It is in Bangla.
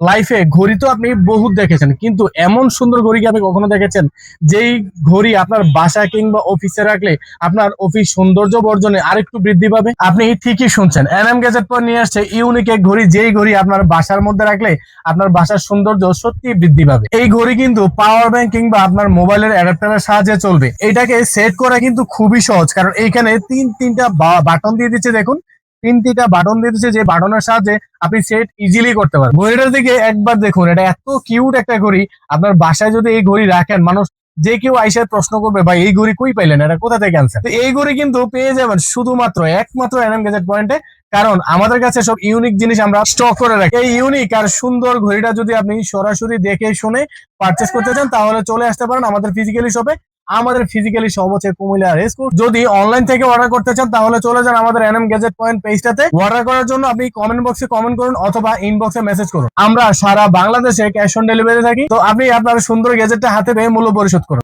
লাইফে ঘড়ি তো আপনি বহুত দেখেছেন, কিন্তু এমন সুন্দর ঘড়ি কি আপনি কখনো দেখেছেন? যেই ঘড়ি আপনার বাসায় কিংবা অফিসে রাখলে আপনার অফিস সৌন্দর্য বর্জনে আরেকটু বৃদ্ধি পাবে। আপনি ঠিকই শুনছেন, এনএম গ্যাজেট পর নিয়ে আসছে ইউনিক এক ঘড়ি, যেই ঘড়ি আপনার বাসার মধ্যে রাখলে আপনার বাসার সৌন্দর্য সত্যি বৃদ্ধি পাবে। এই ঘড়ি কিন্তু পাওয়ার ব্যাংক কিংবা আপনার মোবাইলের অ্যাডাপ্টারের সাহায্যে চলবে। এটাকে সেট করা কিন্তু খুবই সহজ, কারণ এইখানে তিনটা বাটন দিয়ে দিচ্ছে। দেখুন, তিনটা বাটন দিয়ে দিচ্ছে, যে বাটনের সাহায্যে আপনি সেট ইজিলি করতে পারেন। ঘড়িটার দিকে একবার দেখুন, এটা এত কিউট একটা ঘড়ি। আপনার বাসায় যদি এই ঘড়ি রাখেন, মানুষ যে কেউ আইসা প্রশ্ন করবে, ভাই এই ঘড়ি কই পাইলেন, এটা কোথা থেকে আনছেন? তো এই ঘড়ি কিন্তু পেয়ে যাবেন শুধুমাত্র একমাত্র এনএম গ্যাজেট পয়েন্টে, কারণ আমাদের কাছে সব ইউনিক জিনিস আমরা স্টক করে রাখি। এই ইউনিক আর সুন্দর ঘড়িটা যদি আপনি সরাসরি দেখে শুনে পারচেস করতে চান, তাহলে চলে আসতে পারেন আমাদের ফিজিক্যালি শপে। আমাদের ফিজিক্যালি শপ হচ্ছে কুমিল্লা রেসকোর্স। যদি অনলাইন থেকে অর্ডার করতে চান, তাহলে চলে যান আমাদের এনএম গ্যাজেট পয়েন্ট পেজটাতে। অর্ডার করার জন্য আপনি কমেন্ট বক্সে কমেন্ট করুন অথবা ইনবক্সে মেসেজ করুন। আমরা সারা বাংলাদেশে ক্যাশ অন ডেলিভারি থাকি। তো আপনি আপনার সুন্দর গ্যাজেটটা হাতে পেয়ে মূল্য পরিশোধ করুন।